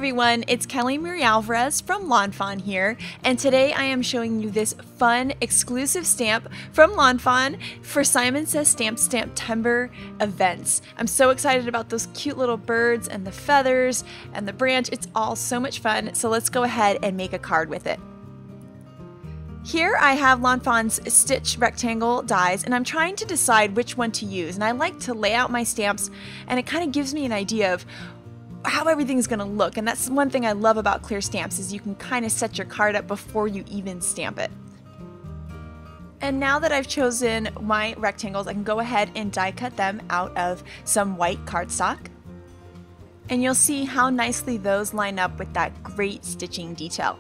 everyone, it's Kelly Marie Alvarez from Fawn here, and today I am showing you this fun exclusive stamp from Fawn for Simon Says Stamp-Stamp-tember events. I'm so excited about those cute little birds and the feathers and the branch. It's all so much fun, so let's go ahead and make a card with it. Here I have Fawn's stitch rectangle dies, and I'm trying to decide which one to use, and I like to lay out my stamps, and it kind of gives me an idea of how everything's going to look. And that's one thing I love about clear stamps, is you can kind of set your card up before you even stamp it. And now that I've chosen my rectangles, I can go ahead and die cut them out of some white cardstock. And you'll see how nicely those line up with that great stitching detail.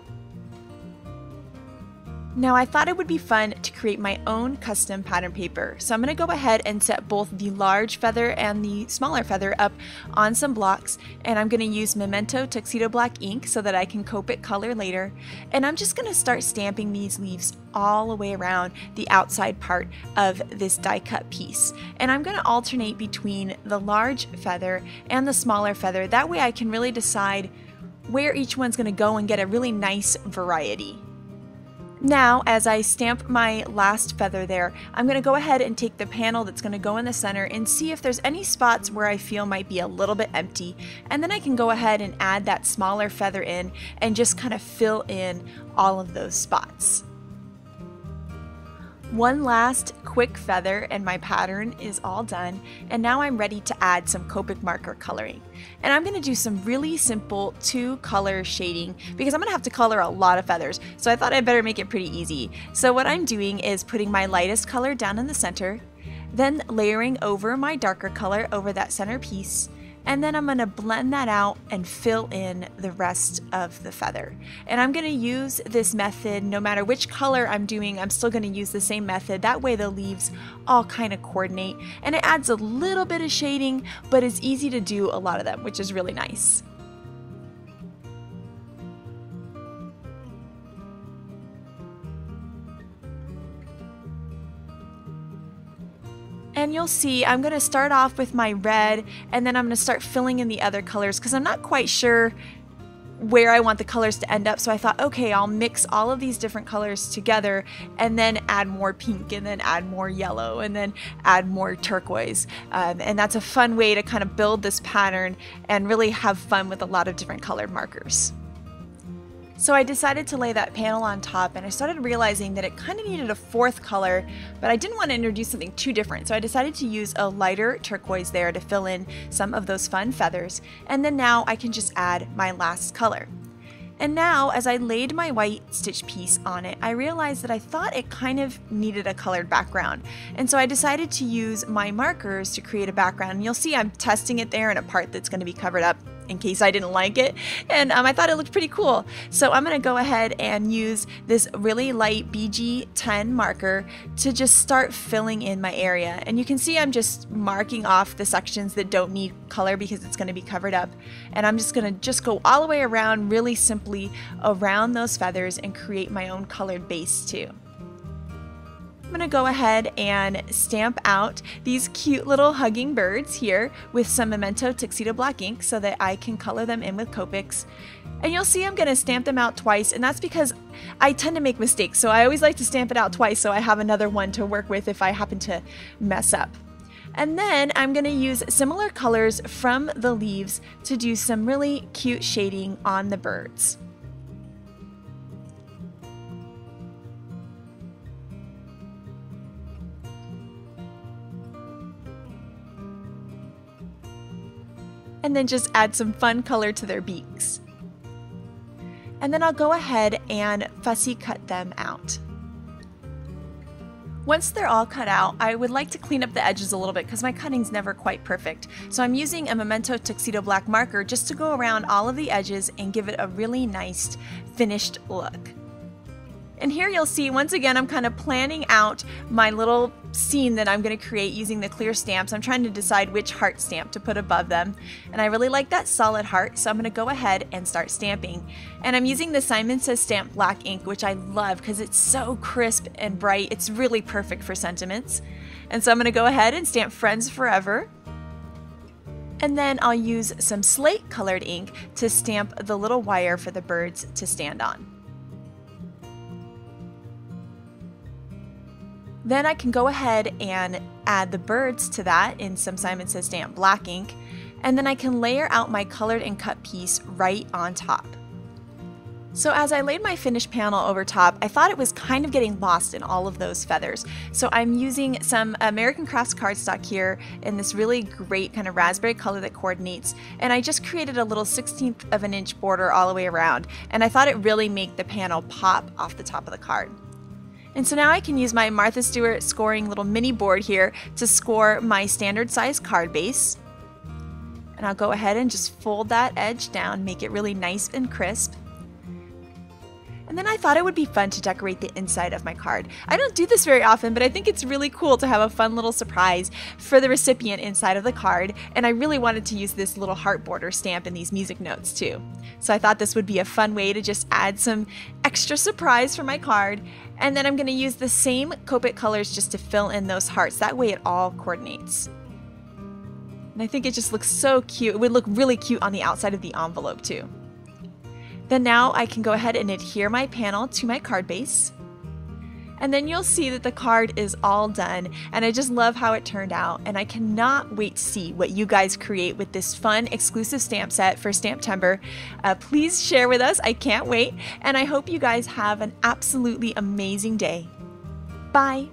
Now I thought it would be fun to create my own custom pattern paper, so I'm going to go ahead and set both the large feather and the smaller feather up on some blocks, and I'm going to use Memento Tuxedo Black ink so that I can Copic color later, and I'm just going to start stamping these leaves all the way around the outside part of this die cut piece. And I'm going to alternate between the large feather and the smaller feather, that way I can really decide where each one's going to go and get a really nice variety. Now, as I stamp my last feather there, I'm going to go ahead and take the panel that's going to go in the center and see if there's any spots where I feel might be a little bit empty, and then I can go ahead and add that smaller feather in and just kind of fill in all of those spots. One last quick feather and my pattern is all done, and now I'm ready to add some Copic marker coloring. And I'm going to do some really simple 2-color shading because I'm going to have to color a lot of feathers, so I thought I'd better make it pretty easy. So what I'm doing is putting my lightest color down in the center, then layering over my darker color over that center piece, and then I'm going to blend that out and fill in the rest of the feather. And I'm going to use this method no matter which color I'm doing. I'm still going to use the same method. That way the leaves all kind of coordinate, and it adds a little bit of shading, but it's easy to do a lot of them, which is really nice. And you'll see I'm going to start off with my red, and then I'm going to start filling in the other colors because I'm not quite sure where I want the colors to end up. So I thought, okay, I'll mix all of these different colors together and then add more pink, and then add more yellow, and then add more turquoise. And that's a fun way to kind of build this pattern and really have fun with a lot of different colored markers. So I decided to lay that panel on top, and I started realizing that it kind of needed a 4th color, but I didn't want to introduce something too different. So I decided to use a lighter turquoise there to fill in some of those fun feathers. And then now I can just add my last color. And now, as I laid my white stitch piece on it, I realized that I thought it kind of needed a colored background. And so I decided to use my markers to create a background. And you'll see I'm testing it there in a part that's going to be covered up in case I didn't like it. And I thought it looked pretty cool. So I'm going to go ahead and use this really light BG10 marker to just start filling in my area. And you can see I'm just marking off the sections that don't need color because it's going to be covered up. And I'm just going to go all the way around really simply around those feathers and create my own colored base too. I'm going to go ahead and stamp out these cute little hugging birds here with some Memento Tuxedo Black ink so that I can color them in with Copics. And you'll see I'm going to stamp them out twice, and that's because I tend to make mistakes, so I always like to stamp it out twice so I have another one to work with if I happen to mess up. And then I'm going to use similar colors from the leaves to do some really cute shading on the birds. And then just add some fun color to their beaks. And then I'll go ahead and fussy cut them out. Once they're all cut out, I would like to clean up the edges a little bit because my cutting's never quite perfect. So I'm using a Memento Tuxedo Black marker just to go around all of the edges and give it a really nice finished look. And here you'll see, once again, I'm kind of planning out my little scene that I'm going to create using the clear stamps. I'm trying to decide which heart stamp to put above them. And I really like that solid heart, so I'm going to go ahead and start stamping. And I'm using the Simon Says Stamp Black ink, which I love because it's so crisp and bright. It's really perfect for sentiments. And so I'm going to go ahead and stamp Friends Forever. And then I'll use some slate colored ink to stamp the little wire for the birds to stand on. Then I can go ahead and add the birds to that in some Simon Says Stamp black ink, and then I can layer out my colored and cut piece right on top. So as I laid my finished panel over top, I thought it was kind of getting lost in all of those feathers. So I'm using some American Crafts cardstock here in this really great kind of raspberry color that coordinates, and I just created a little 1/16 of an inch border all the way around, and I thought it really made the panel pop off the top of the card. And so now I can use my Martha Stewart scoring little mini board here to score my standard size card base. And I'll go ahead and just fold that edge down, make it really nice and crisp. And then I thought it would be fun to decorate the inside of my card. I don't do this very often, but I think it's really cool to have a fun little surprise for the recipient inside of the card, and I really wanted to use this little heart border stamp in these music notes too. So I thought this would be a fun way to just add some extra surprise for my card, and then I'm going to use the same Copic colors just to fill in those hearts. That way it all coordinates. And I think it just looks so cute. It would look really cute on the outside of the envelope too. Then now I can go ahead and adhere my panel to my card base. And then you'll see that the card is all done, and I just love how it turned out, and I cannot wait to see what you guys create with this fun exclusive stamp set for STAMPtember. Please share with us, I can't wait, and I hope you guys have an absolutely amazing day. Bye!